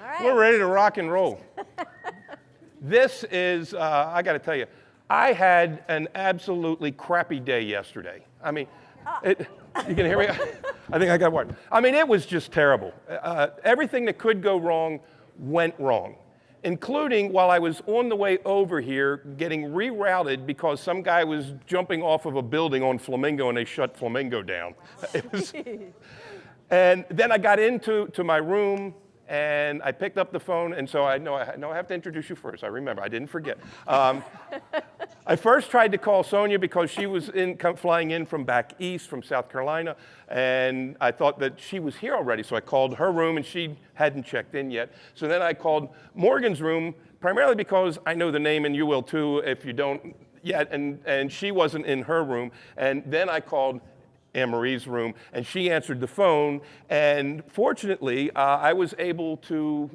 All right. We're ready to rock and roll. This is, I got to tell you, I had an absolutely crappy day yesterday. I mean, you can hear me? I think I got one. I mean, it was just terrible. Everything that could go wrong went wrong, including while I was on the way over here getting rerouted because some guy was jumping off of a building on Flamingo and they shut Flamingo down. And then I got into my room and I picked up the phone, and so I have to introduce you first. I remember, I didn't forget. I first tried to call Sonya because she was flying in from back east, from South Carolina, and I thought that she was here already, so I called her room, and she hadn't checked in yet. So then I called Morgan's room, primarily because I know the name, and you will too if you don't yet, and she wasn't in her room. And then I called Anne-Marie's room, and she answered the phone, and fortunately, I was able to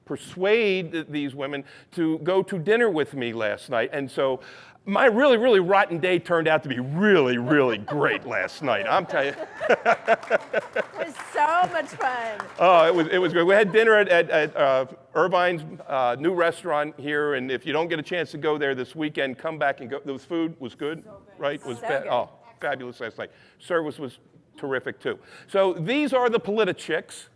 persuade these women to go to dinner with me last night, and so my really, really rotten day turned out to be really, really great last night. I'm telling you. It was so much fun. Oh, it was great. We had dinner at Irvine's new restaurant here, and if you don't get a chance to go there this weekend, come back and go. The food was good, right? Was so good. Oh, fabulous last night. Service was terrific too. So these are the Politichicks.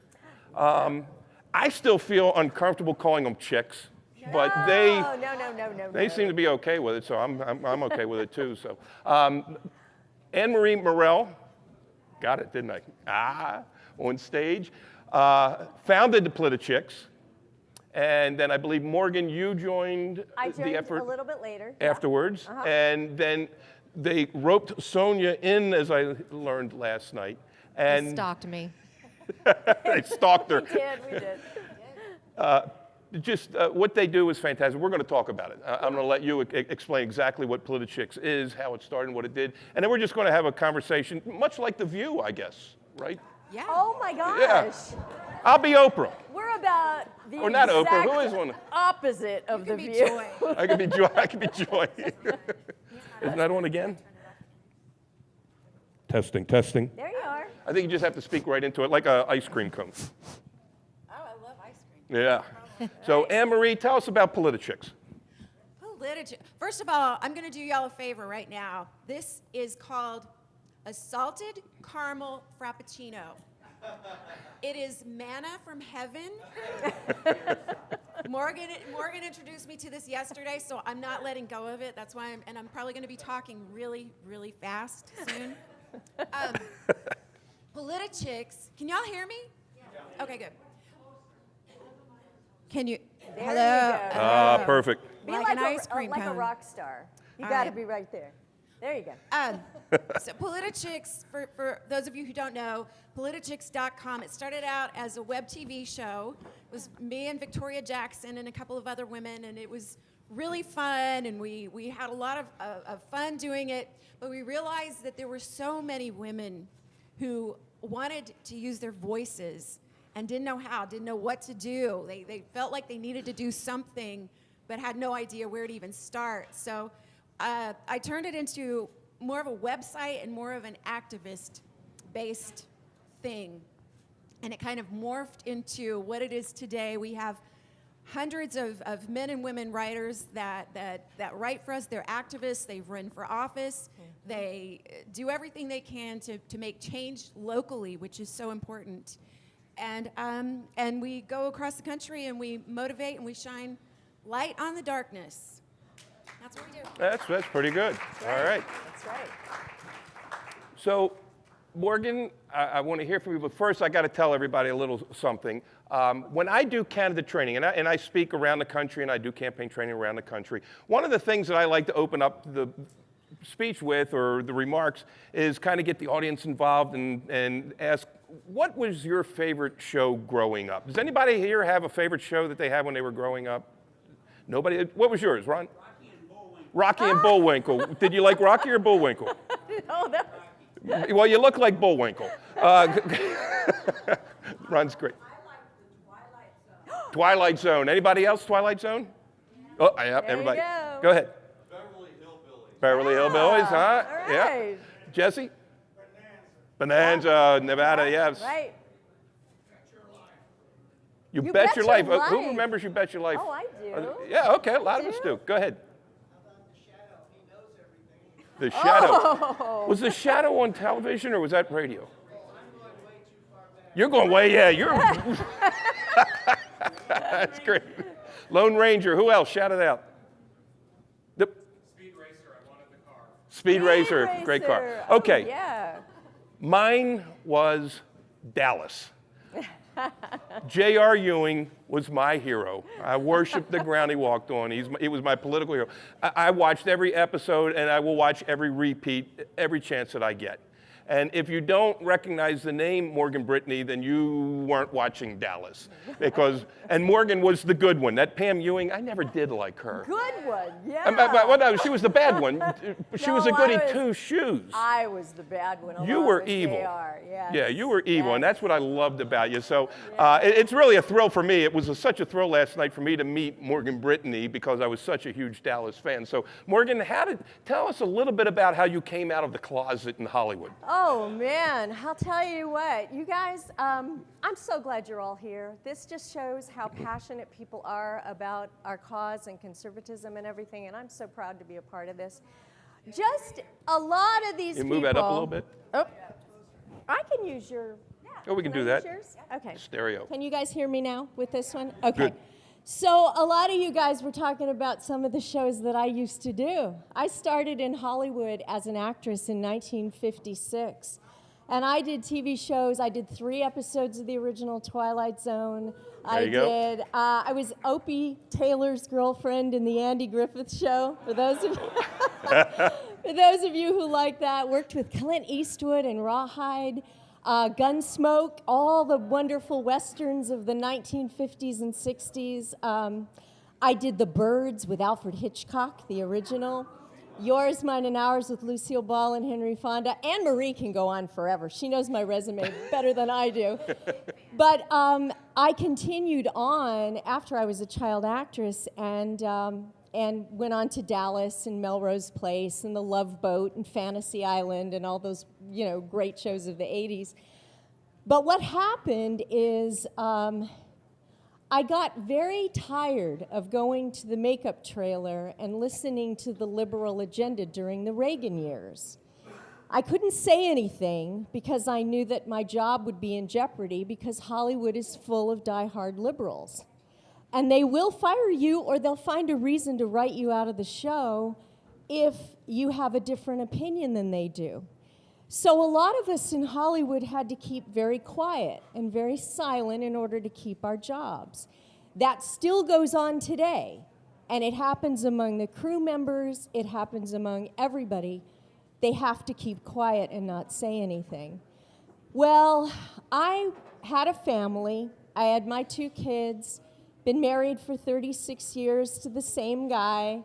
I still feel uncomfortable calling them chicks, but they seem to be okay with it, so I'm okay with it too. So Anne-Marie Murrell, got it, didn't I? On stage, founded the Politichicks, and then I believe Morgan, you joined the effort a little bit later afterwards, and then they roped Sonya in, as I learned last night. And They stalked me. They stalked her. We did. What they do is fantastic. We're going to talk about it. I'm going to let you explain exactly what Politichicks is, how it started, and what it did. And then we're just going to have a conversation, much like The View, I guess, right? Yeah. Oh my gosh. Yeah. I'll be Oprah. We're about the Or not exact Oprah. Who is one? opposite of The be View. Joy. I could be Joy. I could be Joy. Isn't that on again? Testing, testing. There you are. I think you just have to speak right into it, like an ice cream cone. Oh, I love ice cream. Yeah. So Anne-Marie, tell us about Politichicks. First of all, I'm going to do y'all a favor right now. This is called a salted caramel frappuccino. It is manna from heaven. Morgan introduced me to this yesterday, so I'm not letting go of it. That's why I'm probably going to be talking really, really fast soon. Politichicks, can y'all hear me? Yeah. Okay, good. Can you? There Hello. you go. Perfect. Be Like an ice cream like a cone. rock star. You All got to right. be right there. There you go. So Politichicks, for those of you who don't know, Politichicks.com, it started out as a web TV show. It was me and Victoria Jackson and a couple of other women, and it was really fun, and we had a lot of fun doing it, but we realized that there were so many women who wanted to use their voices and didn't know how, didn't know what to do. They felt like they needed to do something, but had no idea where to even start. So I turned it into more of a website and more of an activist-based thing. And it kind of morphed into what it is today. We have hundreds of men and women writers that write for us. They're activists. They've run for office. They do everything they can to make change locally, which is so important. And we go across the country and we motivate and we shine light on the darkness. That's what we do. That's pretty good. All right. That's right. So, Morgan, I want to hear from you, but first I got to tell everybody a little something. When I do candidate training, and I speak around the country and I do campaign training around the country, one of the things that I like to open up the speech with, or the remarks, is kind of get the audience involved and ask, what was your favorite show growing up? Does anybody here have a favorite show that they had when they were growing up? Nobody? What was yours, Ron? Rocky and Bullwinkle. Did you like Rocky or Bullwinkle? Oh, no. Well, you look like Bullwinkle. Ron's great. I like the Twilight Zone. Twilight Zone. Anybody else Twilight Zone? Oh, yeah, There everybody. you go. Go ahead. Beverly Hillbillies. Beverly Hillbillies, huh? All Yeah. right. Jesse? Bonanza, Nevada, yes. Right. You You Bet Bet Your Your Life. Who Life. remembers You Bet Your Life? Oh, I do. Yeah, okay, a lot of us do. do. Go ahead. How about the shadow? He knows everything. The Shadow. Oh. Was The Shadow on television or was that radio? You're going way, yeah, you're. That's great. Lone Ranger, who else? Shout it out. The Speed Racer, I wanted the car. Speed Racer, great car. Racer. Oh, Okay, yeah. mine was Dallas. J.R. Ewing was my hero. I worshiped the ground he walked on. He was my political hero. I watched every episode, and I will watch every repeat every chance that I get. And if you don't recognize the name Morgan Brittany, then you weren't watching Dallas. And Morgan was the good one. That Pam Ewing, I never did like her. Good one, yeah. Well, no, she was the bad one. She was a No, goody I was- two-shoes. I was the bad one. You along were with evil. JR. Yes. Yeah, you were evil, and Yes. that's what I loved about you. So it's really a thrill for me. It was such a thrill last night for me to meet Morgan Brittany because I was such a huge Dallas fan. So Morgan, tell us a little bit about how you came out of the closet in Hollywood. Oh man, I'll tell you what, you guys, I'm so glad you're all here. This just shows how passionate people are about our cause and conservatism and everything, and I'm so proud to be a part of this. Just a lot of these You people. move that up a little bit. Oh, I can use your. Oh, we can I do use that. yours? Okay. Stereo. Can you guys hear me now with this one? Okay. Good. So a lot of you guys were talking about some of the shows that I used to do. I started in Hollywood as an actress in 1956. And I did TV shows. I did 3 episodes of the original Twilight Zone. I was Opie Taylor's girlfriend in the Andy Griffith Show. For those of for those of you who like that, worked with Clint Eastwood and Rawhide, Gunsmoke, all the wonderful westerns of the 1950s and 60s. I did The Birds with Alfred Hitchcock, the original. Yours, Mine, and Ours with Lucille Ball and Henry Fonda. Anne Marie can go on forever. She knows my resume better than I do. But I continued on after I was a child actress and went on to Dallas and Melrose Place and The Love Boat and Fantasy Island and all those great shows of the 80s. But what happened is I got very tired of going to the makeup trailer and listening to the liberal agenda during the Reagan years. I couldn't say anything because I knew that my job would be in jeopardy because Hollywood is full of diehard liberals. And they will fire you or they'll find a reason to write you out of the show if you have a different opinion than they do. So a lot of us in Hollywood had to keep very quiet and very silent in order to keep our jobs. That still goes on today, and it happens among the crew members, it happens among everybody. They have to keep quiet and not say anything. Well, I had a family. I had my 2 kids, been married for 36 years to the same guy,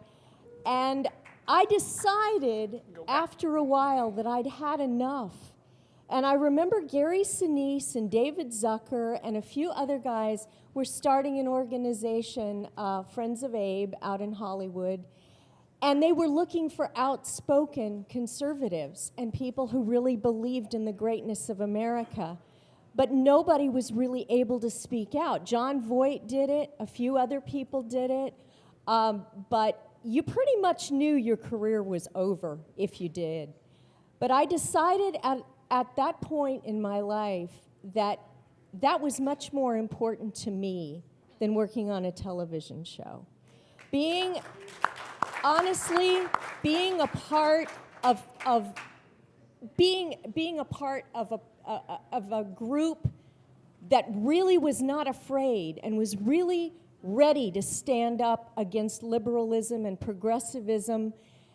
and I decided after a while that I'd had enough. And I remember Gary Sinise and David Zucker and a few other guys were starting an organization, Friends of Abe, out in Hollywood. And they were looking for outspoken conservatives and people who really believed in the greatness of America. But nobody was really able to speak out. John Voight did it, a few other people did it, but you pretty much knew your career was over if you did. But I decided at that point in my life that was much more important to me than working on a television show. Honestly, being a part of a group that really was not afraid and was really ready to stand up against liberalism and progressivism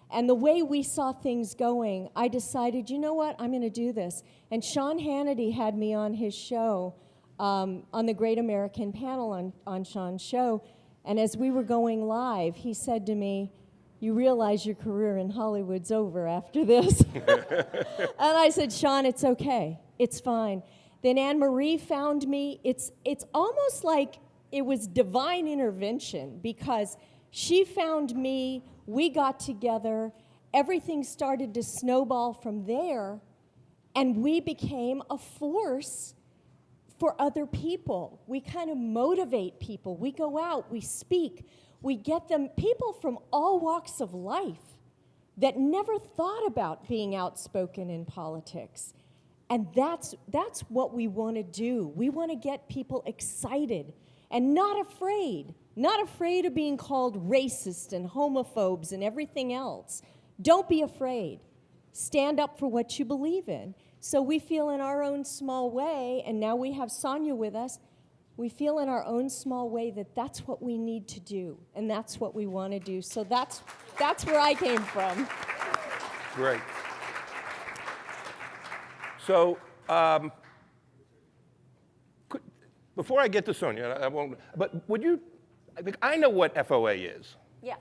and the way we saw things going, I decided, you know what, I'm going to do this. And Sean Hannity had me on his show, on the Great American Panel on Sean's show, and as we were going live, he said to me, you realize your career in Hollywood's over after this. And I said, Sean, it's okay. It's fine. Then Anne Marie found me. It's almost like it was divine intervention because she found me, we got together, everything started to snowball from there, and we became a force for other people. We kind of motivate people. We go out, we speak, we get them, people from all walks of life that never thought about being outspoken in politics. And that's what we want to do. We want to get people excited and not afraid of being called racist and homophobes and everything else. Don't be afraid. Stand up for what you believe in. So we feel in our own small way, and now we have Sonya with us, we feel in our own small way that that's what we need to do, and that's what we want to do. So that's where I came from. Great. So, before I get to Sonya, I won't, but would you, I know what FOA is. Yeah.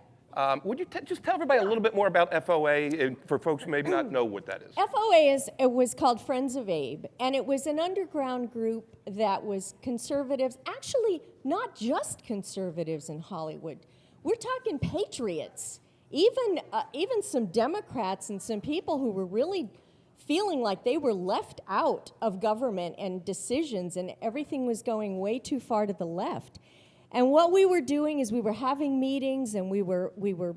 Would you just tell everybody a little bit more about FOA for folks who maybe not know what that is? FOA it was called Friends of Abe, and it was an underground group that was conservatives, actually not just conservatives in Hollywood. We're talking patriots, even some Democrats and some people who were really feeling like they were left out of government and decisions, and everything was going way too far to the left. And what we were doing is we were having meetings, and we were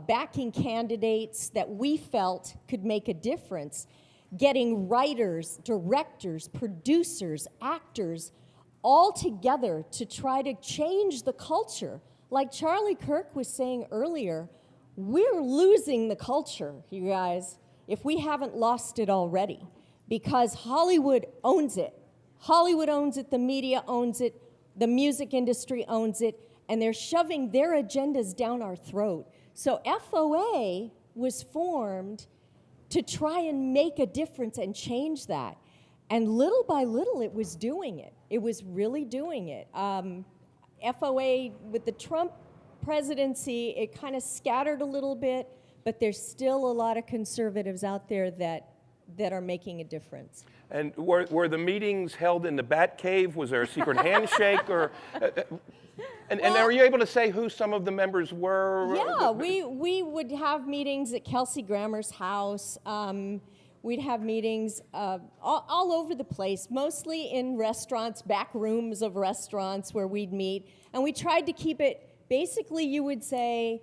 backing candidates that we felt could make a difference, getting writers, directors, producers, actors all together to try to change the culture. Like Charlie Kirk was saying earlier, we're losing the culture, you guys, if we haven't lost it already, because Hollywood owns it. Hollywood owns it, the media owns it, the music industry owns it, and they're shoving their agendas down our throat. So FOA was formed to try and make a difference and change that. And little by little, it was doing it. It was really doing it. FOA, with the Trump presidency, it kind of scattered a little bit, but there's still a lot of conservatives out there that are making a difference. And were the meetings held in the Bat Cave? Was there a secret handshake? Or, and are you able to say who some of the members were? Yeah, we would have meetings at Kelsey Grammer's house. We'd have meetings all over the place, mostly in restaurants, back rooms of restaurants where we'd meet. And we tried to keep it, basically you would say,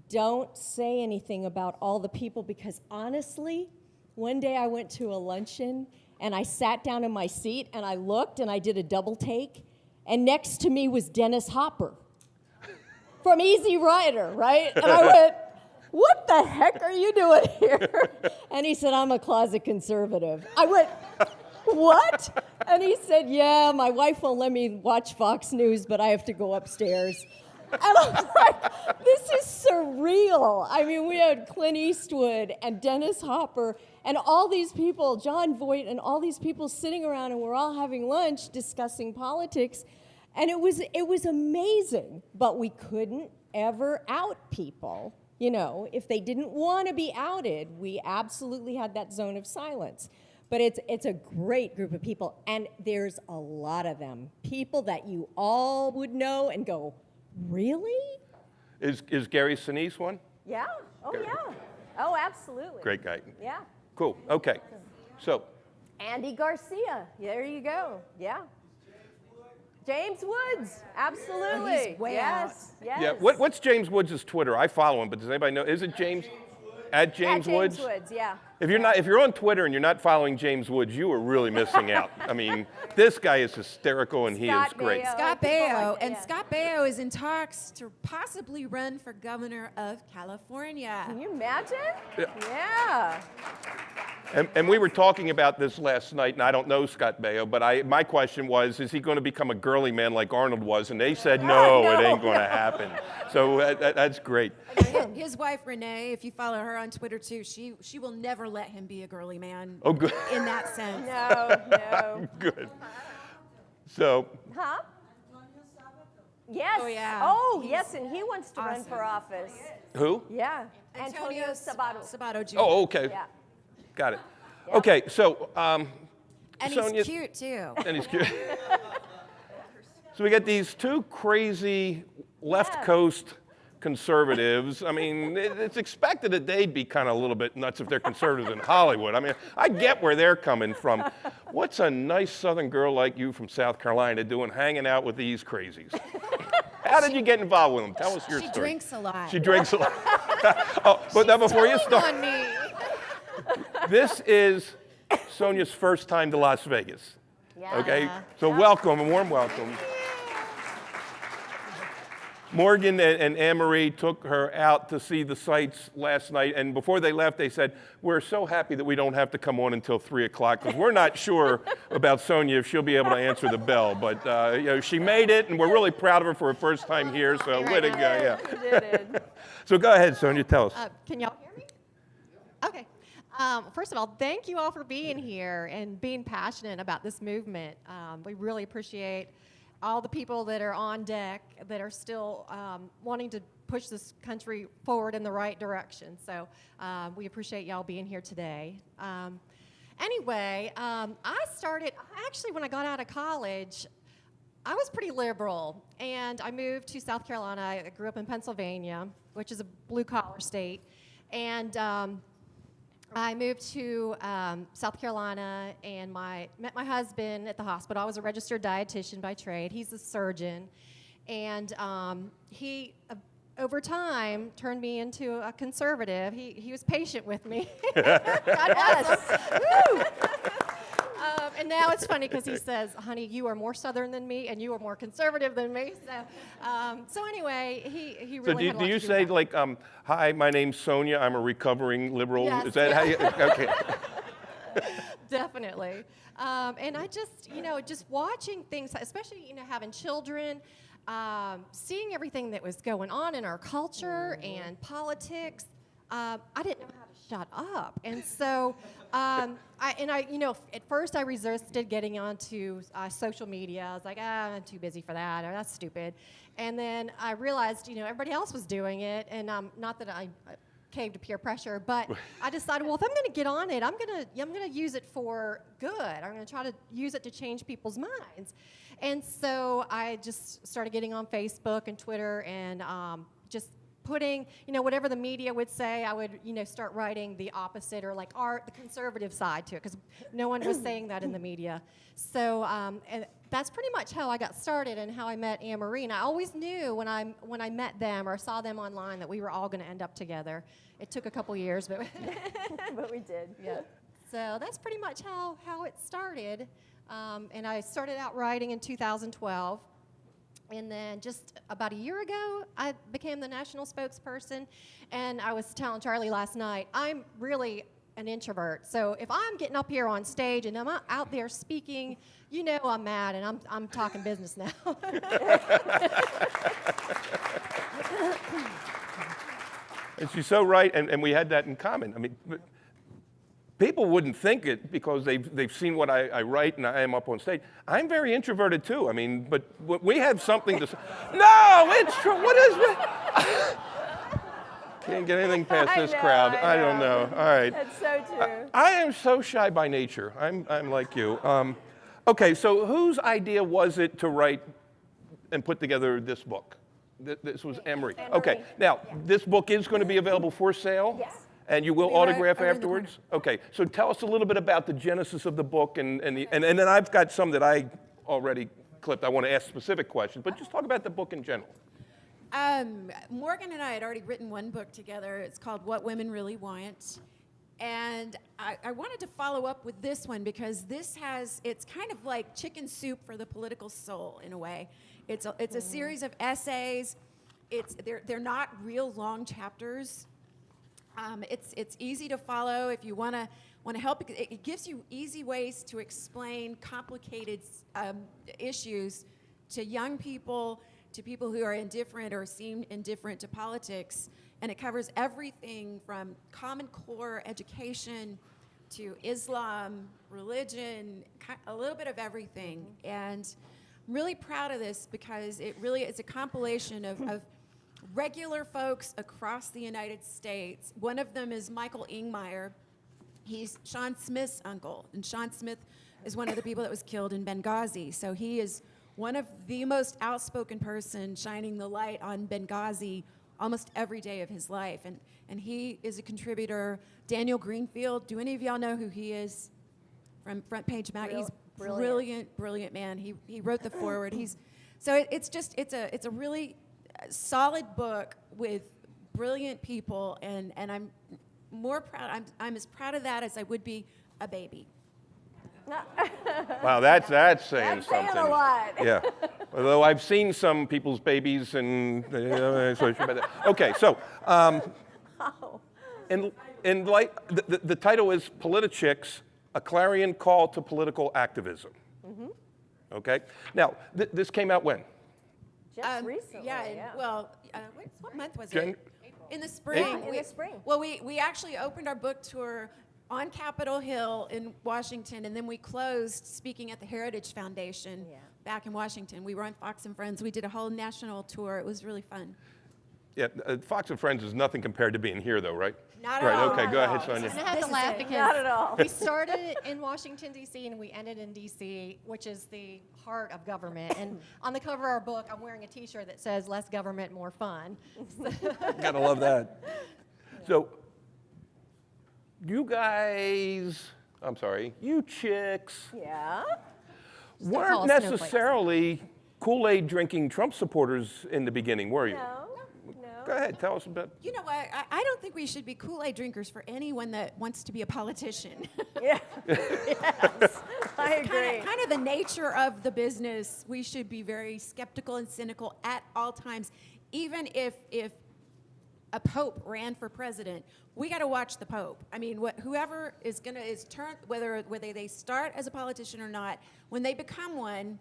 don't say anything about all the people, because honestly, one day I went to a luncheon and I sat down in my seat and I looked and I did a double take, and next to me was Dennis Hopper from Easy Rider, right? And I went, what the heck are you doing here? And he said, I'm a closet conservative. I went, what? And he said, yeah, my wife won't let me watch Fox News, but I have to go upstairs. And I'm like, this is surreal. I mean, we had Clint Eastwood and Dennis Hopper and all these people, John Voight, and all these people sitting around, and we're all having lunch discussing politics. And it was amazing, but we couldn't ever out people. You know, if they didn't want to be outed, we absolutely had that zone of silence. But it's a great group of people, and there's a lot of them. People that you all would know and go, really? Is Gary Sinise one? Yeah. Oh, Gary. yeah. Oh, absolutely. Great guy. Yeah. Cool. Okay. So. Andy Garcia. There you go. Yeah. James Woods. Absolutely. He's way yes. Yes. Yeah. What's James Woods' Twitter? I follow him, but does anybody know? Is it James? At James Woods? James Woods, yeah. If you're on Twitter and you're not following James Woods, you are really missing out. I mean, this guy is hysterical and he is great. Scott Baio, and Scott Baio is in talks to possibly run for governor of California. Can you imagine? Yeah. And we were talking about this last night, and I don't know Scott Baio, but my question was, is he going to become a girly man like Arnold was? And they said, no, it ain't going to happen. So that's great. His wife, Renee, if you follow her on Twitter too, she will never let him be a girly man. Oh, good. In that sense. No. Good. So. Huh? Yes. Oh, yeah. Oh, yes, and he wants to run for office. Who? Yeah. Antonio Sabato Jr. Oh, okay. Yeah. Got it. Yep. Okay, so. And Sonya, he's cute too. And he's cute. So we got these two crazy left coast conservatives. I mean, it's expected that they'd be kind of a little bit nuts if they're conservatives in Hollywood. I mean, I get where they're coming from. What's a nice Southern girl like you from South Carolina doing hanging out with these crazies? How did you get involved with them? Tell us your story. She drinks a lot. She drinks a lot. Oh, but now before you start, on me. this is Sonia's first time to Las Vegas. Yeah. Okay, so welcome, a warm welcome. Morgan and Anne-Marie took her out to see the sights last night, and before they left, they said, we're so happy that we don't have to come on until 3 o'clock, because we're not sure about Sonya if she'll be able to answer the bell, but you know, she made it, and we're really proud of her for her first time here, so way to go, yeah. You did it. So go ahead, Sonya, tell us. Can y'all hear me? Okay. First of all, thank you all for being here and being passionate about this movement. We really appreciate all the people that are on deck that are still wanting to push this country forward in the right direction. So we appreciate y'all being here today. Anyway, actually, when I got out of college, I was pretty liberal, and I moved to South Carolina. I grew up in Pennsylvania, which is a blue-collar state, and I moved to South Carolina and met my husband at the hospital. I was a registered dietitian by trade. He's a surgeon. And he, over time, turned me into a conservative. He was patient with me. God bless him. Woo! And now it's funny because he says, honey, you are more Southern than me, and you are more conservative than me. So anyway, he really had a lot do you to do say, with that. like, hi, my name's Sonya, I'm a recovering liberal? Yes. Is that how you, okay. Definitely. And I just, just watching things, especially, having children, seeing everything that was going on in our culture and politics, I didn't know how to shut up. And so, at first I resisted getting onto social media. I was like, I'm too busy for that, or that's stupid. And then I realized, everybody else was doing it, and not that I caved to peer pressure, but I decided, well, if I'm going to get on it, I'm going to use it for good. I'm going to try to use it to change people's minds. And so I just started getting on Facebook and Twitter and just putting, whatever the media would say, I would, start writing the opposite or like the conservative side to it, because no one was saying that in the media. So and that's pretty much how I got started and how I met Anne-Marie. And I always knew when I met them or saw them online that we were all going to end up together. It took a couple years, but But we did, yeah. so that's pretty much how it started. And I started out writing in 2012. And then just about a year ago, I became the national spokesperson. And I was telling Charlie last night, I'm really an introvert. So if I'm getting up here on stage and I'm out there speaking, I'm mad and I'm talking business now. And she's so right, and we had that in common. I mean, people wouldn't think it because they've seen what I write and I am up on stage. I'm very introverted too. I mean, but we have something to say. No, it's true. What is it? Can't get anything past this crowd. I don't know. All right. That's so true. I am so shy by nature. I'm like you. Okay, so whose idea was it to write and put together this book? This was Anne-Marie. Okay, now this book is going to be available for sale. Yes. And you will We wrote autograph over in the afterwards? Okay, so tell us a little bit about the genesis of the book, and then I've got some that I already clipped. I want to ask specific questions, but just talk about the book in general. Morgan and I had already written one book together. It's called What Women Really Want. And I wanted to follow up with this one because it's kind of like chicken soup for the political soul in a way. It's a series of essays. They're not real long chapters. It's easy to follow if you want to help. It gives you easy ways to explain complicated issues to young people, to people who are indifferent or seem indifferent to politics. And it covers everything from Common Core education to Islam, religion, a little bit of everything. And I'm really proud of this because it's a compilation of regular folks across the United States. One of them is Michael Ingmeyer. He's Sean Smith's uncle, and Sean Smith is one of the people that was killed in Benghazi. So he is one of the most outspoken person shining the light on Benghazi almost every day of his life. And he is a contributor. Daniel Greenfield, do any of y'all know who he is from Front Page Mag? He's brilliant man. He wrote the foreword. It's a really solid book with brilliant people, and I'm more proud. I'm as proud of that as I would be a baby. Wow, that's saying That's something. saying a lot. Yeah. Although I've seen some people's babies, and okay. So, in light, the title is "Politichicks: A Clarion Call to Political Activism." Mm-hmm. Okay. Now, this came out when? Just recently. Well, what month was it? In the spring. In the spring. Well, we actually opened our book tour on Capitol Hill in Washington, and then we closed speaking at the Heritage Foundation back in Washington. We were on Fox and Friends. We did a whole national tour. It was really fun. Yeah, Fox and Friends is nothing compared to being here, though, right? Not at all. Right. Okay. Go ahead, And Sonya. I have This to is laugh it. because Not at all. we started in Washington, D.C., and we ended in D.C., which is the heart of government. And on the cover of our book, I'm wearing a T-shirt that says, "Less government, more fun." Gotta love that. So, you guys, I'm sorry, you chicks Yeah. call weren't us snowflakes. necessarily Kool-Aid drinking Trump supporters in the beginning, were you? No. Go ahead, tell us about. You know what? I don't think we should be Kool-Aid drinkers for anyone that wants to be a politician. Yeah. Yes. I agree. Kind of the nature of the business. We should be very skeptical and cynical at all times. Even if a pope ran for president, we got to watch the pope. I mean, whoever is whether they start as a politician or not, when they become one,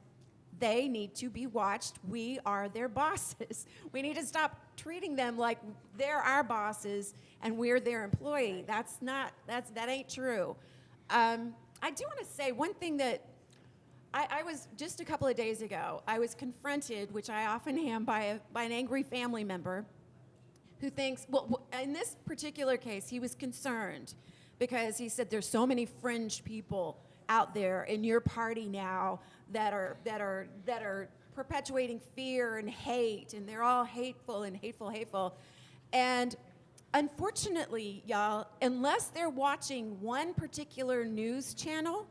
they need to be watched. We are their bosses. We need to stop treating them like they're our bosses and we're their employee. That ain't true. I do want to say one thing that I was just a couple of days ago, I was confronted, which I often am, by an angry family member who thinks, well, in this particular case, he was concerned because he said there's so many fringe people out there in your party now that are perpetuating fear and hate, and they're all hateful. And unfortunately, y'all, unless they're watching one particular news channel,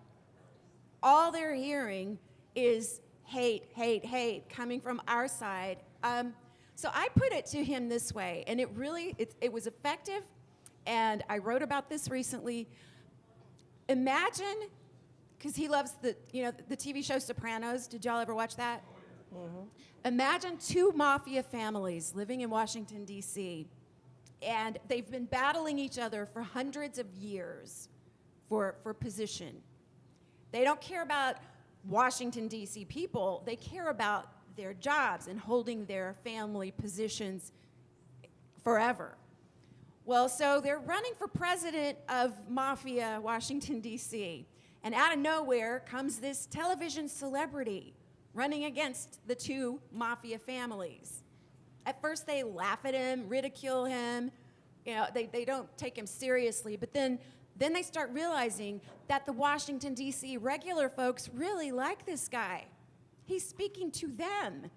all they're hearing is hate coming from our side. So I put it to him this way, and it was effective, and I wrote about this recently. Imagine, because he loves the TV show Sopranos. Did y'all ever watch that? Mm-hmm. Imagine two mafia families living in Washington, D.C., and they've been battling each other for hundreds of years for position. They don't care about Washington, D.C. people. They care about their jobs and holding their family positions forever. Well, so they're running for president of Mafia, Washington, D.C., and out of nowhere comes this television celebrity running against the two mafia families. At first, they laugh at him, ridicule him. They don't take him seriously. But then they start realizing that the Washington, D.C. regular folks really like this guy. He's speaking to them.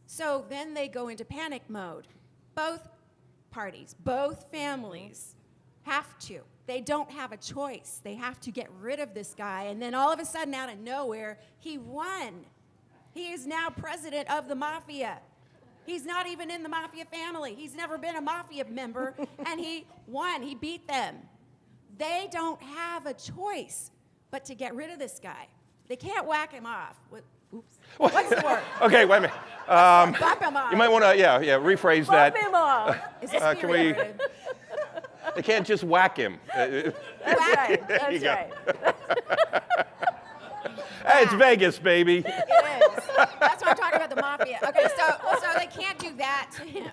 So then they go into panic mode. Both parties, both families have to. They don't have a choice. They have to get rid of this guy. And then all of a sudden, out of nowhere, he won. He is now president of the mafia. He's not even in the mafia family. He's never been a mafia member, and he won. He beat them. They don't have a choice but to get rid of this guy. They can't whack him off. Oops. What's the word? Okay, wait a minute. Bump him off. You might want to, rephrase Bump that. him off. Is this can we- period? They can't just whack him. That's right. That's you go. right. Hey, it's Vegas, baby. It is. That's why I'm talking about the mafia. Okay, so they can't do that to him.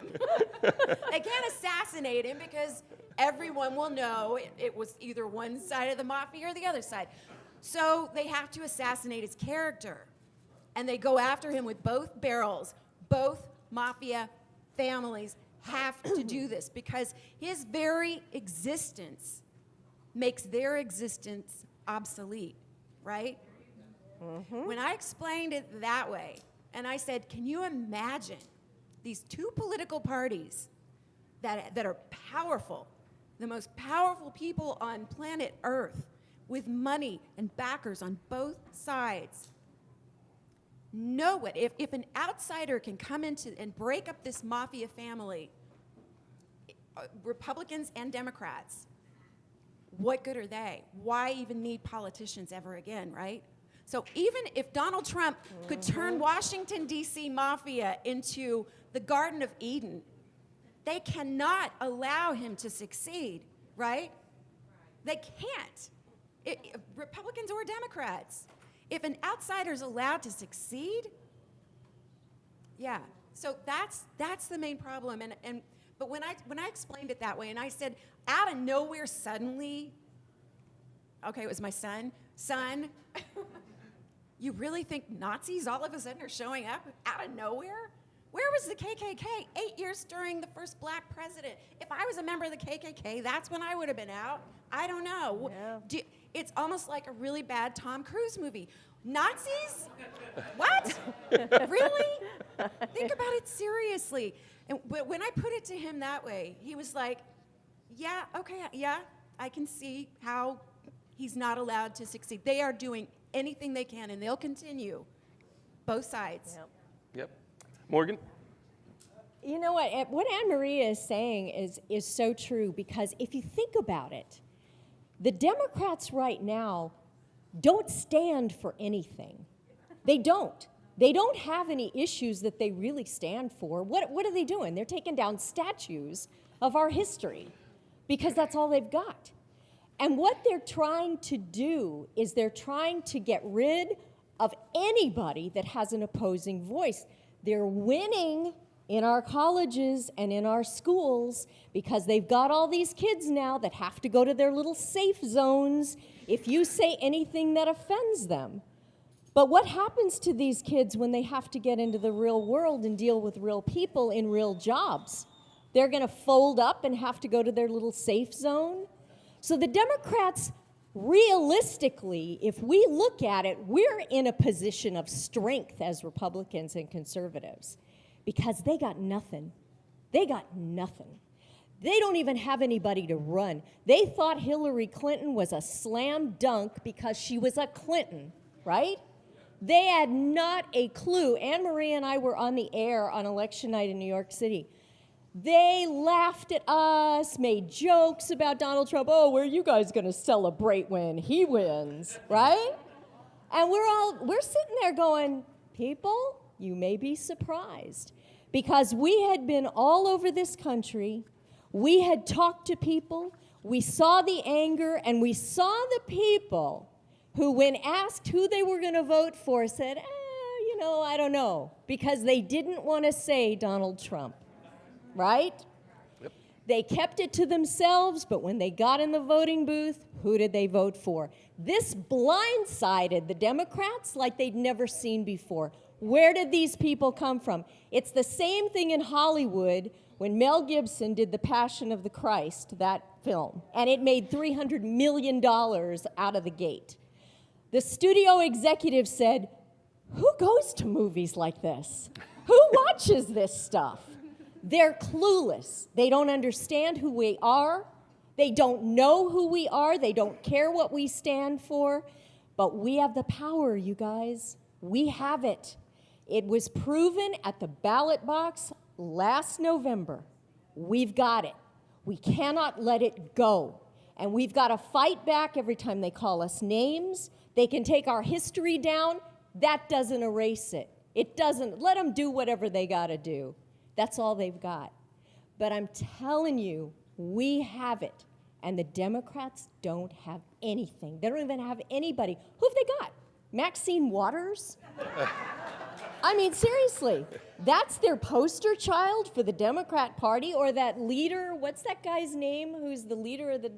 They can't assassinate him because everyone will know it was either one side of the mafia or the other side. So they have to assassinate his character. And they go after him with both barrels. Both mafia families have to do this because his very existence makes their existence obsolete, right? Mm-hmm. When I explained it that way, and I said, can you imagine these two political parties that are powerful, the most powerful people on planet Earth, with money and backers on both sides. Know it. If an outsider can come into and break up this mafia family, Republicans and Democrats, what good are they? Why even need politicians ever again, right? So even if Donald Trump could turn Washington, D.C. mafia into the Garden of Eden, they cannot allow him to succeed, right? They can't. Republicans or Democrats. If an outsider is allowed to succeed, yeah. So that's the main problem. But when I explained it that way, and I said, out of nowhere, suddenly, okay, it was my son, you really think Nazis all of a sudden are showing up out of nowhere? Where was the KKK 8 years during the first black president? If I was a member of the KKK, that's when I would have been out. I don't know. Yeah. It's almost like a really bad Tom Cruise movie. Nazis? What? Really? Think about it seriously. And when I put it to him that way, he was like, yeah, okay, yeah, I can see how he's not allowed to succeed. They are doing anything they can, and they'll continue. Both sides. Yep. Yep. Morgan? You know what Anne-Marie is saying is so true, because if you think about it, the Democrats right now don't stand for anything. They don't. They don't have any issues that they really stand for. What are they doing? They're taking down statues of our history because that's all they've got. And what they're trying to do is they're trying to get rid of anybody that has an opposing voice. They're winning in our colleges and in our schools because they've got all these kids now that have to go to their little safe zones if you say anything that offends them. But what happens to these kids when they have to get into the real world and deal with real people in real jobs? They're going to fold up and have to go to their little safe zone. So the Democrats, realistically, if we look at it, we're in a position of strength as Republicans and conservatives because they got nothing. They got nothing. They don't even have anybody to run. They thought Hillary Clinton was a slam dunk because she was a Clinton, right? They had not a clue. Anne-Marie and I were on the air on election night in New York City. They laughed at us, made jokes about Donald Trump. Oh, where are you guys going to celebrate when he wins, right? And we're sitting there going, people, you may be surprised. Because we had been all over this country. We had talked to people. We saw the anger, and we saw the people who, when asked who they were going to vote for, said, I don't know, because they didn't want to say Donald Trump, right? Yep. They kept it to themselves, but when they got in the voting booth, who did they vote for? This blindsided the Democrats like they'd never seen before. Where did these people come from? It's the same thing in Hollywood when Mel Gibson did The Passion of the Christ, that film, and it made $300 million out of the gate. The studio executive said, who goes to movies like this? Who watches this stuff? They're clueless. They don't understand who we are. They don't know who we are. They don't care what we stand for. But we have the power, you guys. We have it. It was proven at the ballot box last November. We've got it. We cannot let it go. And we've got to fight back every time they call us names. They can take our history down. That doesn't erase it. It doesn't. Let them do whatever they got to do. That's all they've got. But I'm telling you, we have it. And the Democrats don't have anything. They don't even have anybody. Who have they got? Maxine Waters? I mean, seriously. That's their poster child for the Democrat Party, or that leader, what's that guy's name, who's the leader of the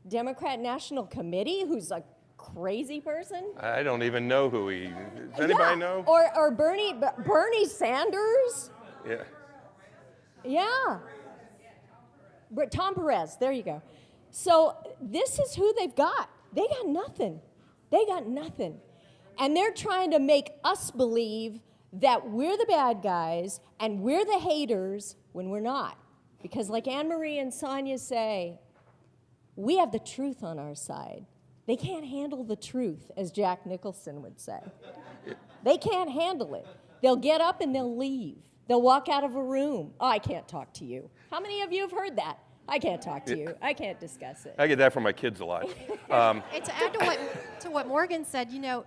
Democrat National Committee, who's a crazy person? I don't even know who he is. Does anybody know? Or Bernie Sanders? Yeah. Yeah. Tom Perez, there you go. So this is who they've got. They got nothing. They got nothing. And they're trying to make us believe that we're the bad guys and we're the haters when we're not. Because like Anne-Marie and Sonya say, we have the truth on our side. They can't handle the truth, as Jack Nicholson would say. They can't handle it. They'll get up and they'll leave. They'll walk out of a room. Oh, I can't talk to you. How many of you have heard that? I can't talk to you. I can't discuss it. I get that from my kids a lot. And to add to what Morgan said, you know,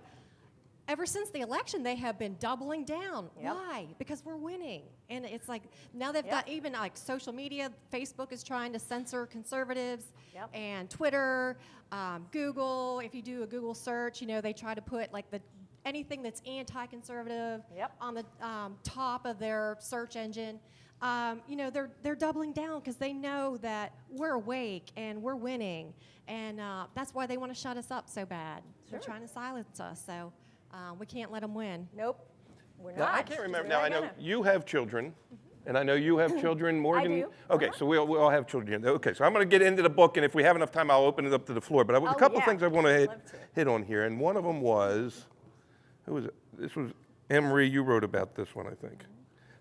ever since the election, they have been doubling down. Yep. Why? Because we're winning. And it's like, now they've got even like social media. Facebook is trying to censor conservatives. Yep. And Twitter, Google, if you do a Google search, you know, they try to put like anything that's anti-conservative Yep. on the top of their search engine. You know, they're doubling down because they know that we're awake and we're winning. And that's why they want to shut us up so bad. They're trying to silence us. So we can't let them win. Nope, we're Now, not. I can't remember. We're Now, not I know gonna. you have children, and I know you have children. Morgan. do. Okay, so we all have children. Okay, so I'm going to get into the book, and if we have enough time, I'll open it up to the floor. But a couple yeah. things I want to Love to. hit on here, and one of them was, who was it? This was Emery. You wrote about this one, I think.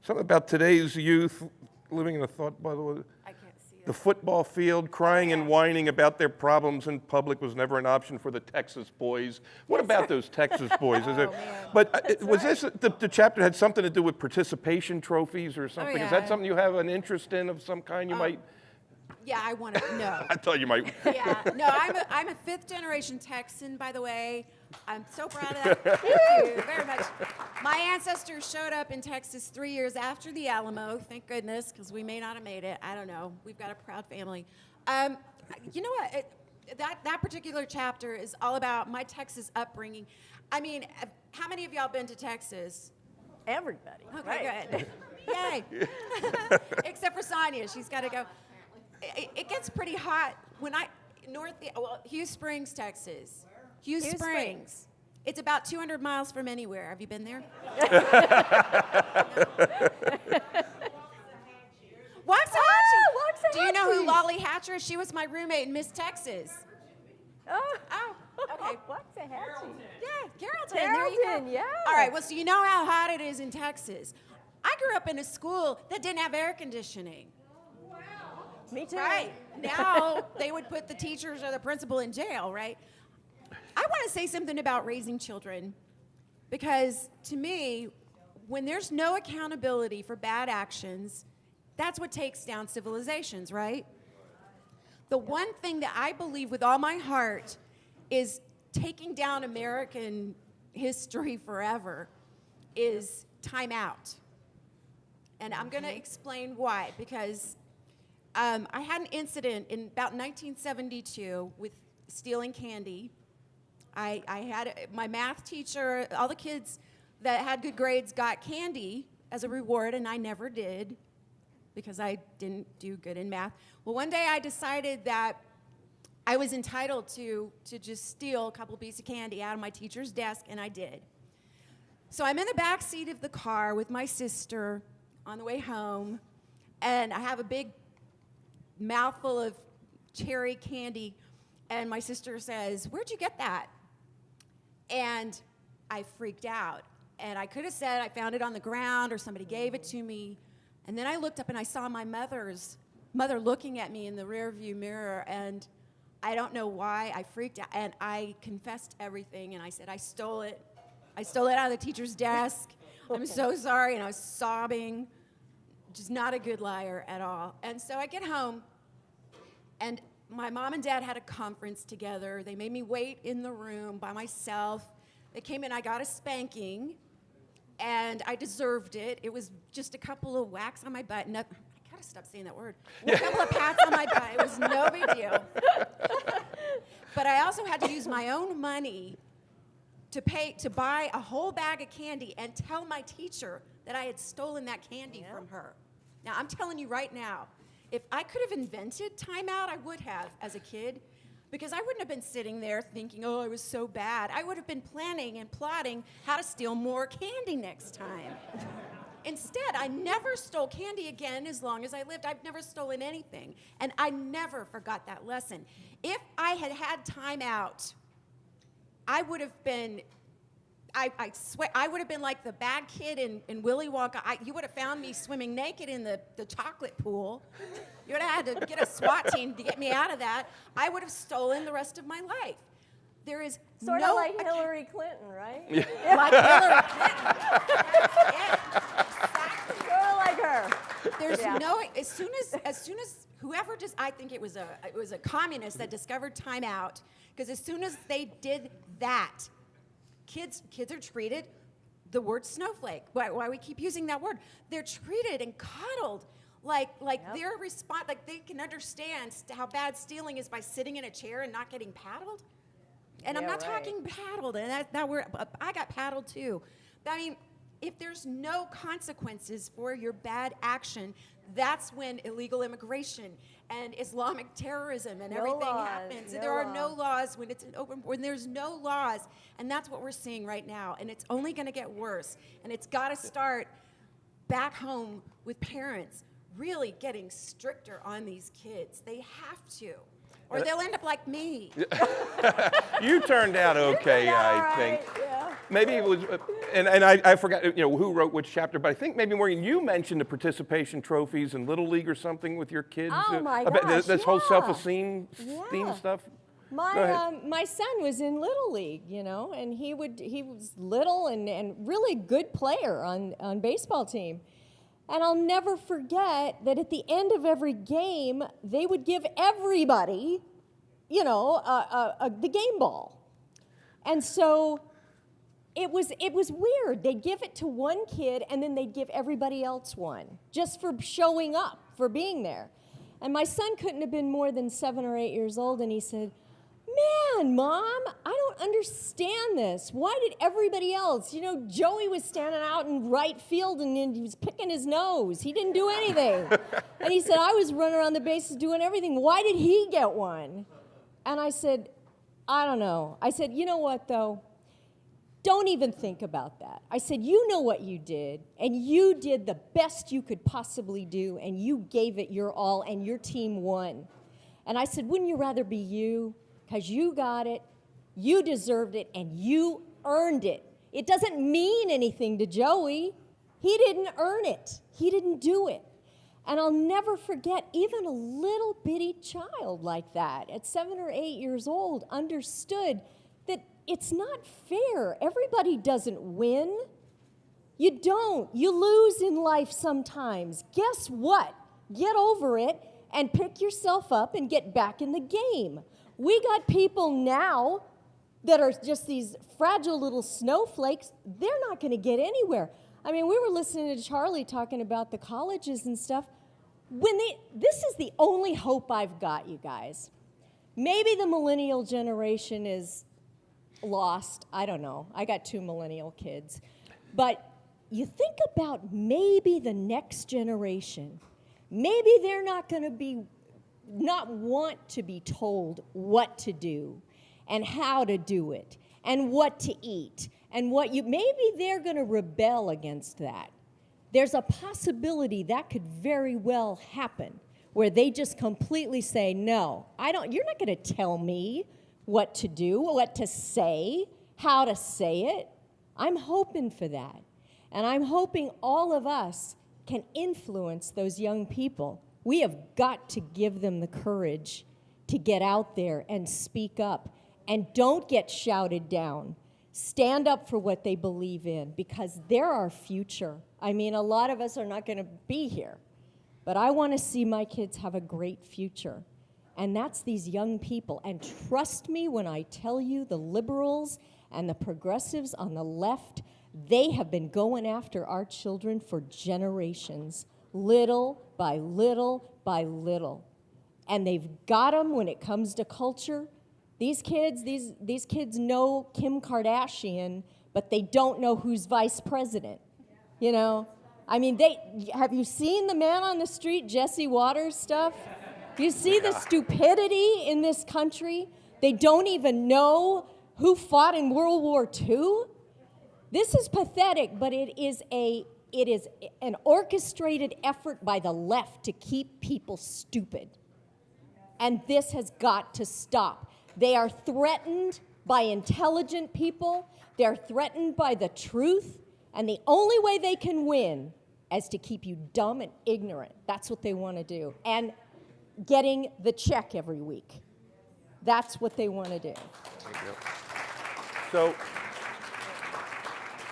Something about today's youth living in a thought bubble. I can't see The football field, crying and whining about their problems in public was never an option for the Texas boys. What about those Texas boys? Is it? But was this the chapter had something to do with participation trophies or something? Is yeah. that something you have an interest in of some kind? You might. Yeah, I want to know. I thought you might. Yeah, no, I'm a fifth generation Texan, by the way. I'm so proud of that. Thank you very much. My ancestors showed up in Texas 3 years after the Alamo. Thank goodness, because we may not have made it. I don't know. We've got a proud family. You know what? That particular chapter is all about my Texas upbringing. I mean, how many of y'all been to Texas? Everybody. Okay, good. Yay. Except for Sonya. She's got to go. It gets pretty hot when Hughes Springs, Texas. Hughes Springs. It's about 200 miles from anywhere. Have you been there? Waxahachie. Do you know who Lolly Hatcher is? She was my roommate in Miss Texas. Oh, Okay. Waxahachie. Yeah, Carrollton. There you go. Carrollton, yeah. All right, well, so you know how hot it is in Texas. I grew up in a school that didn't have air conditioning. Me too. Right. Now they would put the teachers or the principal in jail, right? I want to say something about raising children because to me, when there's no accountability for bad actions, that's what takes down civilizations, right? The one thing that I believe with all my heart is taking down American history forever is time out. And I'm going to explain why, because I had an incident in about 1972 with stealing candy. I had my math teacher, all the kids that had good grades got candy as a reward, and I never did because I didn't do good in math. Well, one day I decided that I was entitled to just steal a couple pieces of candy out of my teacher's desk, and I did. So I'm in the back seat of the car with my sister on the way home, and I have a big mouthful of cherry candy, and my sister says, "Where'd you get that?" And I freaked out, and I could have said I found it on the ground or somebody gave it to me, and then I looked up and I saw my mother looking at me in the rearview mirror, and I don't know why I freaked out, and I confessed everything, and I said I stole it out of the teacher's desk. I'm so sorry, and I was sobbing. Just not a good liar at all. And so I get home, and my mom and dad had a conference together. They made me wait in the room by myself. They came in, I got a spanking, and I deserved it. It was just a couple of whacks on my butt. I gotta stop saying that word. A couple of pats on my butt. It was no big deal. But I also had to use my own money to buy a whole bag of candy and tell my teacher that I had stolen that candy from her. Now, I'm telling you right now, if I could have invented timeout, I would have as a kid, because I wouldn't have been sitting there thinking, oh, I was so bad. I would have been planning and plotting how to steal more candy next time. Instead, I never stole candy again as long as I lived. I've never stolen anything, and I never forgot that lesson. If I had had timeout, I would have been I swear, I would have been like the bad kid in Willy Wonka. You would have found me swimming naked in the chocolate pool. You would have had to get a SWAT team to get me out of that. I would have stolen the rest of my life. There is Sort no of like Hillary Clinton, right? like Hillary Clinton. Yeah, exactly. Sort of like her. There's Yeah. no as soon as whoever just I think it was a communist that discovered timeout, because as soon as they did that, kids are treated, the word snowflake, why we keep using that word, they're treated and coddled like their response, like they can understand how bad stealing is by sitting in a chair and not getting paddled. And I'm Yeah, not right. talking paddled, and I got paddled too. I mean, if there's no consequences for your bad action, that's when illegal immigration and Islamic terrorism and No everything laws, happens. no There are no law. laws when it's an open, when there's no laws, and that's what we're seeing right now. And it's only going to get worse. And it's got to start back home with parents really getting stricter on these kids. They have to, or they'll end up like me. You turned out okay, Yeah, all I think. right, yeah. Maybe it was, and I forgot, who wrote which chapter, but I think maybe, Maureen, you mentioned the participation trophies in Little League or something with your kids. Oh, my about gosh, this whole yeah. self-esteem Yeah. theme stuff. Go My ahead. my son was in Little League, and he was little and really good player on baseball team. And I'll never forget that at the end of every game, they would give everybody, the game ball. And so it was weird. They'd give it to one kid, and then they'd give everybody else one, just for showing up, for being there. And my son couldn't have been more than 7 or 8 years old, and he said, "Man, Mom, I don't understand this. Why did everybody else? Joey was standing out in right field and he was picking his nose. He didn't do anything." And he said, "I was running around the bases doing everything. Why did he get one?" And I said, "I don't know." I said, "You know what, though? Don't even think about that." I said, "You know what you did, and you did the best you could possibly do, and you gave it your all, and your team won." And I said, "Wouldn't you rather be you? Because you got it, you deserved it, and you earned it. It doesn't mean anything to Joey. He didn't earn it. He didn't do it." And I'll never forget, even a little bitty child like that at 7 or 8 years old understood that it's not fair. Everybody doesn't win. You don't. You lose in life sometimes. Guess what? Get over it and pick yourself up and get back in the game. We got people now that are just these fragile little snowflakes. They're not going to get anywhere. I mean, we were listening to Charlie talking about the colleges and stuff. This is the only hope I've got, you guys. Maybe the millennial generation is lost. I don't know. I got 2 millennial kids. But you think about maybe the next generation. Maybe they're not going to not want to be told what to do and how to do it and what to eat and maybe they're going to rebel against that. There's a possibility that could very well happen where they just completely say, "No, you're not going to tell me what to do, what to say, how to say it." I'm hoping for that. And I'm hoping all of us can influence those young people. We have got to give them the courage to get out there and speak up. And don't get shouted down. Stand up for what they believe in, because they're our future. I mean, a lot of us are not going to be here. But I want to see my kids have a great future. And that's these young people. And trust me when I tell you, the liberals and the progressives on the left, they have been going after our children for generations, little by little by little. And they've got them when it comes to culture. These kids know Kim Kardashian, but they don't know who's vice president. I mean, have you seen the man on the street, Jesse Waters stuff? Do you see the stupidity in this country? They don't even know who fought in World War II. This is pathetic, but it is an orchestrated effort by the left to keep people stupid. And this has got to stop. They are threatened by intelligent people. They're threatened by the truth. And the only way they can win is to keep you dumb and ignorant. That's what they want to do. And getting the check every week. That's what they want to do. Thank you. So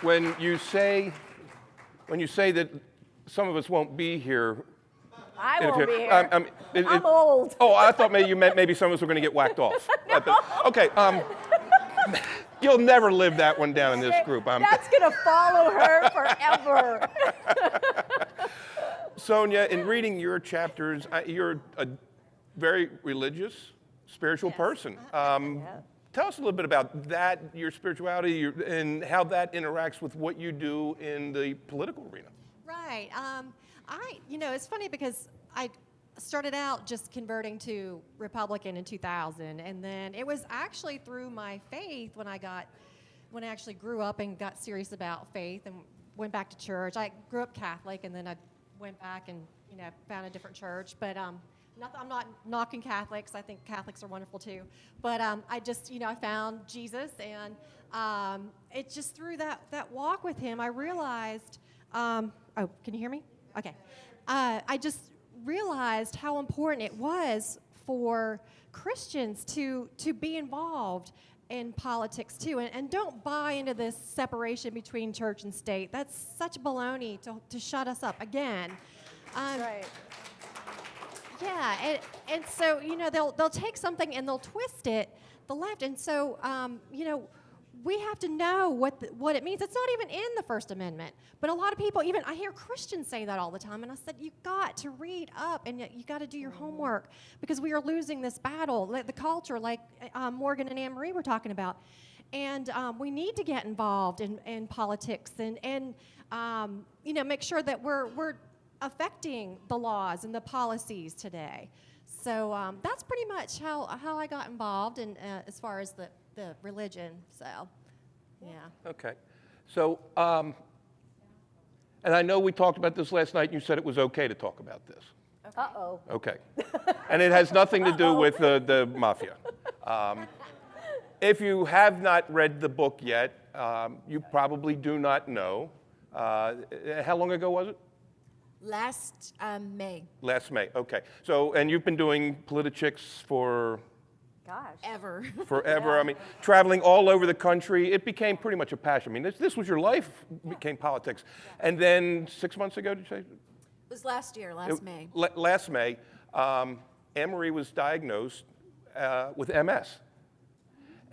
when you say that some of us won't be here. I in a won't few- be here. I'm old. Oh, I thought maybe you meant maybe some of us were going to get whacked off. Okay. You'll never live that one down in this group. That's going to follow her forever. Sonya, in reading your chapters, you're a very religious, spiritual person. Tell us a little bit about that, your spirituality, and how that interacts with what you do in the political arena. Right. It's funny because I started out just converting to Republican in 2000, and then it was actually through my faith when I actually grew up and got serious about faith and went back to church. I grew up Catholic, and then I went back and found a different church. But I'm not knocking Catholics. I think Catholics are wonderful too. But I just I found Jesus, and it's just through that walk with Him I realized. Oh, can you hear me? Okay. I just realized how important it was for Christians to be involved in politics too, and don't buy into this separation between church and state. That's such baloney to shut us up again. Right. Yeah, and so they'll take something and they'll twist it the left, and so we have to know what it means. It's not even in the First Amendment, but a lot of people, even I hear Christians say that all the time, and I said, you got to read up, and you got to do your homework, because we are losing this battle, the culture, like Morgan and Anne Marie were talking about, and we need to get involved in politics and make sure that we're affecting the laws and the policies today. So that's pretty much how I got involved in as far as the religion, so, yeah. Okay. So, and I know we talked about this last night, and you said it was okay to talk about this. Uh-oh. Okay. And it has nothing to do with the mafia. If you have not read the book yet, you probably do not know. How long ago was it? Last May. Last May, okay. So, and you've been doing Politichicks for Gosh. Ever. forever. I mean, traveling all over the country. It became pretty much a passion. I mean, this was your life, became politics. And then 6 months ago, did you say? It was last year, last May. Last May, Anne-Marie was diagnosed with MS.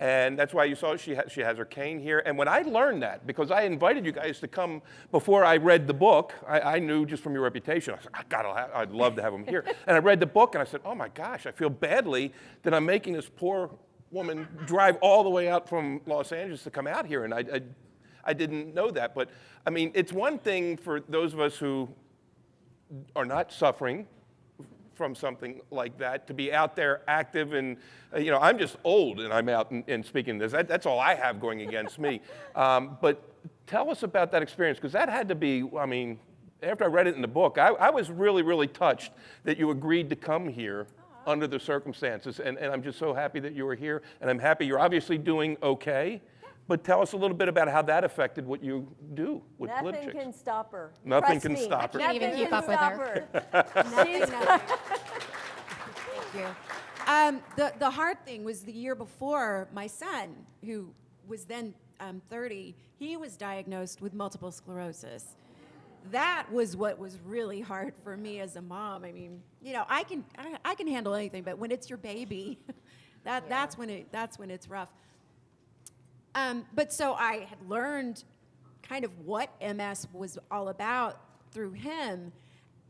And that's why you saw she has her cane here. And when I learned that, because I invited you guys to come before I read the book, I knew just from your reputation, I said, God, I'd love to have them here. And I read the book and I said, oh my gosh, I feel badly that I'm making this poor woman drive all the way out from Los Angeles to come out here. And I didn't know that. But I mean, it's one thing for those of us who are not suffering from something like that, to be out there active, and I'm just old and I'm out and speaking this. That's all I have going against me. But tell us about that experience, because that had to be, I mean, after I read it in the book, I was really, really touched that you agreed to come here under the circumstances, and I'm just so happy that you were here, and I'm happy you're obviously doing okay. But tell us a little bit about how that affected what you do with Politichicks. Nothing can stop her. Nothing Trust can me. stop her. Can't even Nothing keep can up with stop her. Thank you. The hard thing was the year before, my son, who was then 30, he was diagnosed with multiple sclerosis. That was what was really hard for me as a mom. I mean, I can handle anything, but when it's your baby, that's when it's rough. But so I had learned kind of what MS was all about through him,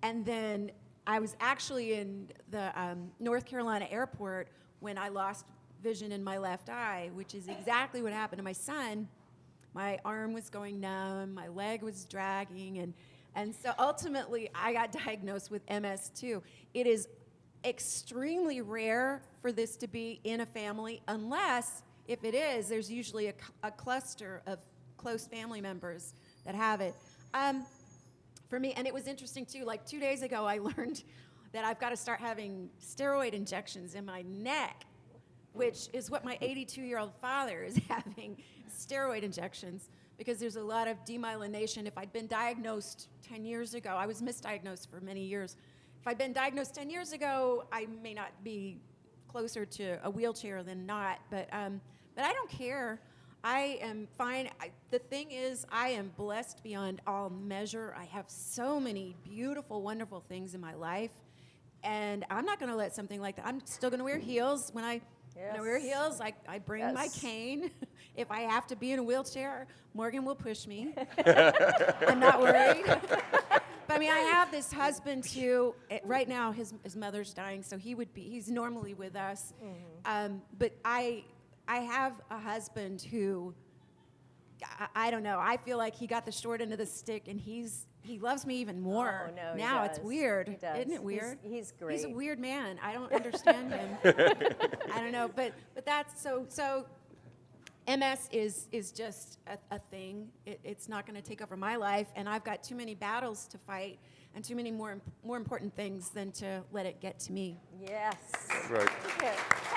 and then I was actually in the North Carolina airport when I lost vision in my left eye, which is exactly what happened to my son. My arm was going numb, my leg was dragging, and so ultimately I got diagnosed with MS too. It is extremely rare for this to be in a family, unless, if it is, there's usually a cluster of close family members that have it. For me, and it was interesting too, like 2 days ago I learned that I've got to start having steroid injections in my neck which is what my 82-year-old father is having, steroid injections, because there's a lot of demyelination. If I'd been diagnosed 10 years ago, I was misdiagnosed for many years. If I'd been diagnosed 10 years ago, I may not be closer to a wheelchair than not, but I don't care. I am fine. The thing is, I am blessed beyond all measure. I have so many beautiful, wonderful things in my life, and I'm not going to let something like that. I'm still going to wear heels. When I wear heels, I bring my cane. If I have to be in a wheelchair, Morgan will push me. I'm not worried. But I mean, I have this husband who, right now, his mother's dying, so he's normally with us. But I have a husband who, I don't know, I feel like he got the short end of the stick, and he loves me even more. Oh, no, he now does. it's weird. He does. Isn't it weird? He's great. He's a weird man. I don't understand him. I don't know, but that's so MS is just a thing. It's not going to take over my life, and I've got too many battles to fight and too many more important things than to let it get to me. Yes. Right. Can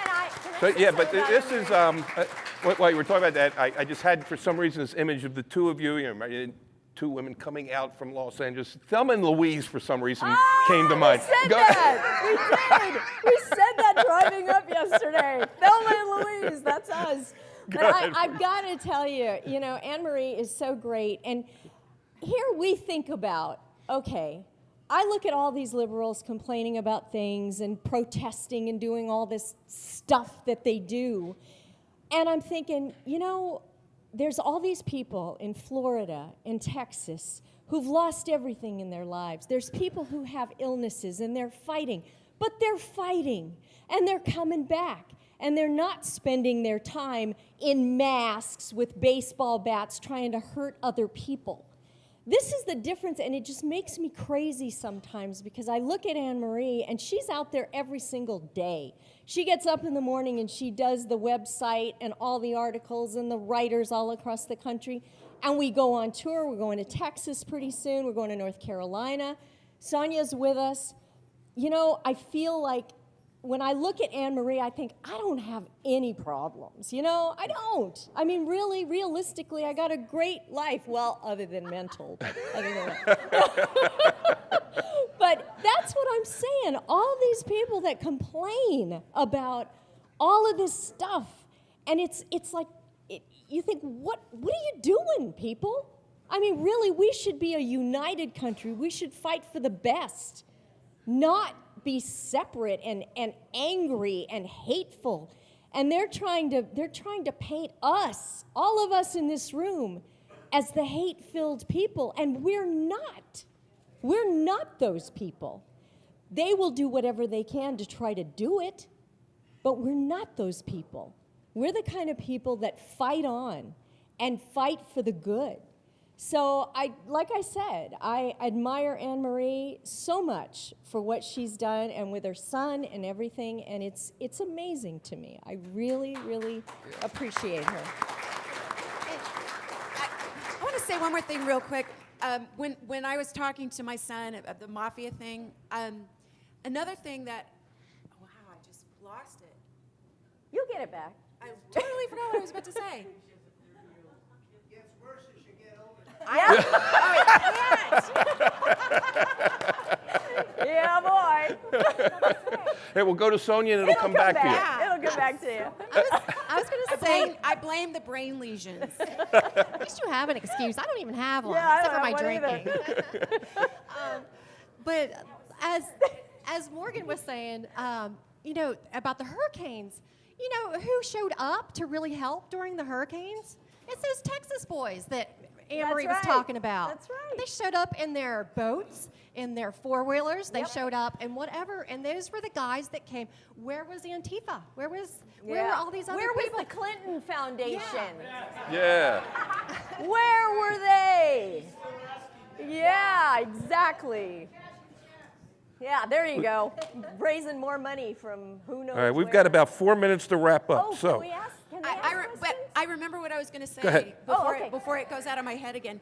I So, say yeah, but something this about is, while you were talking about that, I just had, for some reason, this image of the two of you, two women coming out from Los Angeles. Thelma and Louise, for some reason, came to mind. We said that. We did. We said that driving up yesterday. Thelma and Louise, that's us. But I've got to tell you, Anne-Marie is so great. And here we think about, okay, I look at all these liberals complaining about things and protesting and doing all this stuff that they do. And I'm thinking, there's all these people in Florida, in Texas, who've lost everything in their lives. There's people who have illnesses and they're fighting. But they're fighting and they're coming back. And they're not spending their time in masks with baseball bats trying to hurt other people. This is the difference, and it just makes me crazy sometimes because I look at Anne-Marie, and she's out there every single day. She gets up in the morning, and she does the website and all the articles and the writers all across the country, and we go on tour. We're going to Texas pretty soon. We're going to North Carolina. Sonya's with us. I feel like when I look at Anne-Marie, I think, I don't have any problems, I don't. I mean, really, realistically, I got a great life. Well, other than mental. Other than But that's what I'm saying. All these people that complain about all of this stuff, and it's like, you think, what are you doing, people? I mean, really, we should be a united country. We should fight for the best, not be separate and angry and hateful. And they're trying to paint us, all of us in this room, as the hate-filled people, and we're not. We're not those people. They will do whatever they can to try to do it, but we're not those people. We're the kind of people that fight on and fight for the good. So, like I said, I admire Anne-Marie so much for what she's done and with her son and everything, and it's amazing to me. I really, really appreciate her. I want to say one more thing real quick. When I was talking to my son about the mafia thing, another thing that, wow, I just lost it. You'll get it back. I totally forgot what I was about to say. Yeah, boy. Hey, we'll go to Sonya and it'll come back to you. It'll come back to you. I was going to say, I blame the brain lesions. at least you have an excuse. I don't even have one, Yeah, I except for don't my have one drinking. But as Morgan was saying, about the hurricanes, who showed up to really help during the hurricanes? It's those Texas boys that Anne-Marie was right. talking about. That's right. They showed up in their boats, in their four-wheelers. They Yep. showed up in whatever, and those were the guys that came. Where was Antifa? Where were all these other Where people? was the Clinton Foundation? Yeah. Where were they? Yeah, exactly. Yeah, there you go. Raising more money from who knows All right, we've where. got about 4 minutes to wrap up. Oh, So, can we ask? Can they ask But questions? I remember what I was going to say Go ahead. before, okay. before it goes out of my head again.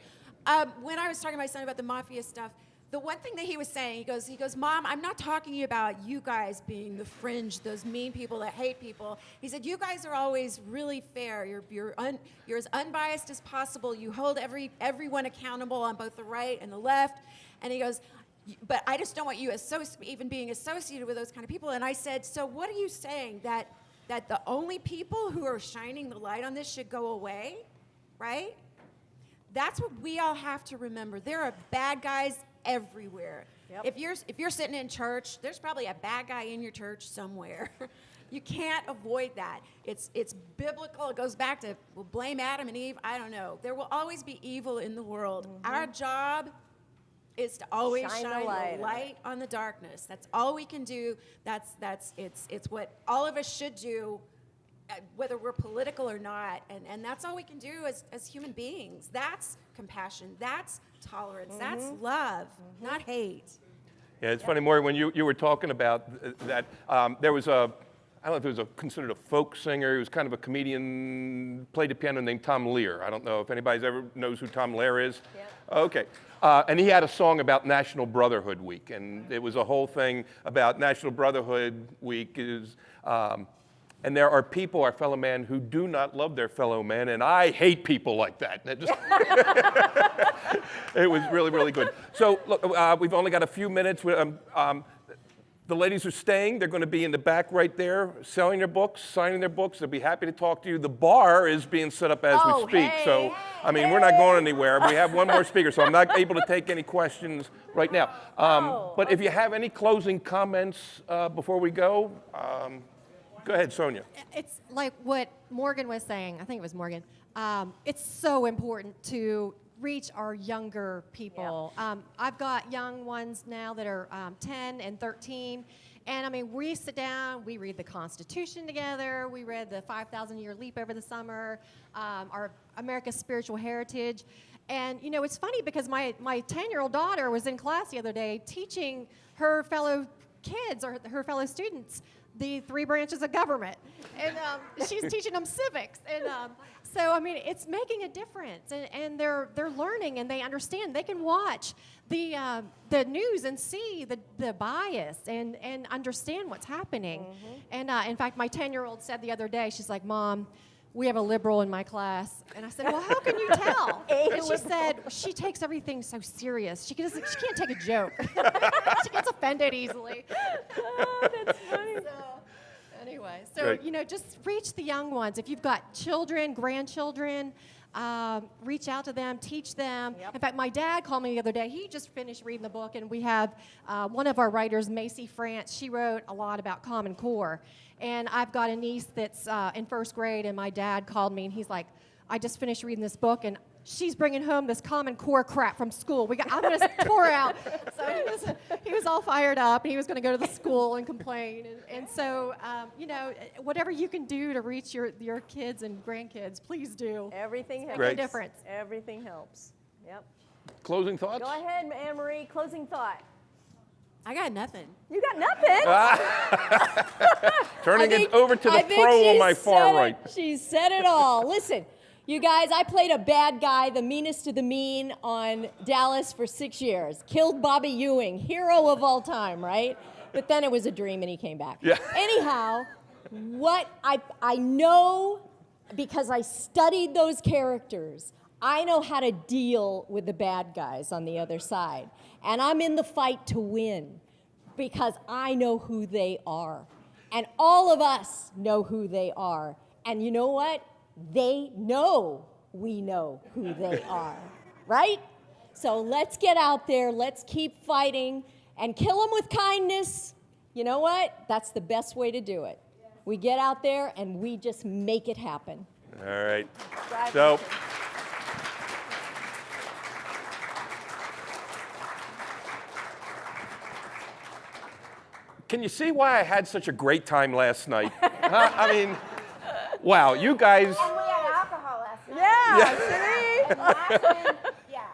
When I was talking to my son about the mafia stuff, the one thing that he was saying, he goes, Mom, I'm not talking about you guys being the fringe, those mean people that hate people. He said, you guys are always really fair. You're as unbiased as possible. You hold everyone accountable on both the right and the left. And he goes, but I just don't want you even being associated with those kind of people. And I said, so what are you saying, that the only people who are shining the light on this should go away, right? That's what we all have to remember. There are bad guys everywhere. Yep. If you're sitting in church, there's probably a bad guy in your church somewhere. You can't avoid that. It's biblical. It goes back to, we'll blame Adam and Eve. I don't know. There will always be evil in the world. Our job is to always shine the light on the darkness. That's all we can do. It's what all of us should do, whether we're political or not, and that's all we can do as human beings. That's compassion, that's tolerance, that's love, not hate. Yeah, it's funny, Maury, when you were talking about that, there was I don't know if he was considered a folk singer. He was kind of a comedian, played the piano, named Tom Lear. I don't know if anybody ever knows who Tom Lear is. Yep. Okay. And he had a song about National Brotherhood Week, and it was a whole thing about National Brotherhood Week and there are people, our fellow man, who do not love their fellow man, and I hate people like that. It was really, really good. So, look, we've only got a few minutes. The ladies are staying. They're going to be in the back right there, selling their books, signing their books. They'll be happy to talk to you. The bar is being set up as we speak. Hey, So, I mean, we're not going anywhere. We have one more speaker, so I'm not able to take any questions right now. But if you have any closing comments before we go, go ahead, Sonya. It's like what Morgan was saying. I think it was Morgan. It's so important to reach our younger people. I've got young ones now that are 10 and 13. And I mean, we sit down, we read the Constitution together, we read the 5,000-Year Leap over the summer, our America's Spiritual Heritage. And you know, it's funny because my 10-year-old daughter was in class the other day teaching her fellow kids or her fellow students the 3 branches of government. And she's teaching them civics. And so, I mean, it's making a difference. And they're learning and they understand. They can watch the news and see the bias and understand what's happening. And in fact, my 10-year-old said the other day, she's like, Mom, we have a liberal in my class. And I said, well, how can you tell? And she said, she takes everything so serious. She can't take a joke. She gets offended easily. Oh, that's funny. Anyway, so, Great. you know, just reach the young ones. If you've got children, grandchildren, reach out to them, teach them. Yep. In fact, my dad called me the other day. He just finished reading the book, and we have one of our writers, Macy France. She wrote a lot about Common Core. And I've got a niece that's in 1st grade, and my dad called me, and he's like, I just finished reading this book, and she's bringing home this Common Core crap from school. I'm going to tour out. So he was all fired up, and he was going to go to the school and complain. And so, you know, whatever you can do to reach your kids and grandkids, please do. Everything helps. Great. Make a difference. Everything helps. Yep. Closing thoughts? Go ahead, Anne-Marie. Closing thought. I got nothing. You got nothing. Turning it over to the pro on my far right. She said it all. Listen, you guys, I played a bad guy, the meanest of the mean, on Dallas for 6 years. Killed Bobby Ewing, hero of all time, right? But then it was a dream and he came back. Yeah. Anyhow, what I know, because I studied those characters, I know how to deal with the bad guys on the other side. And I'm in the fight to win because I know who they are. And all of us know who they are. And you know what? They know we know who they are, right? So let's get out there. Let's keep fighting and kill them with kindness. You know what? That's the best way to do it. We get out there and we just make it happen. All right. Drive So, can you see why I had such a great time last night? Huh? I mean, wow, you guys. And we had alcohol last night. Yeah, And last one, yeah.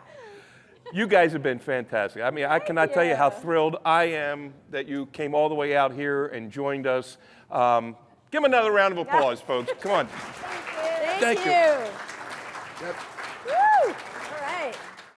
You guys have been fantastic. I mean, I cannot tell you how thrilled I am that you came all the way out here and joined us. Give them another round of applause, folks. Come on. Thank Thank you. you. Yep. Woo!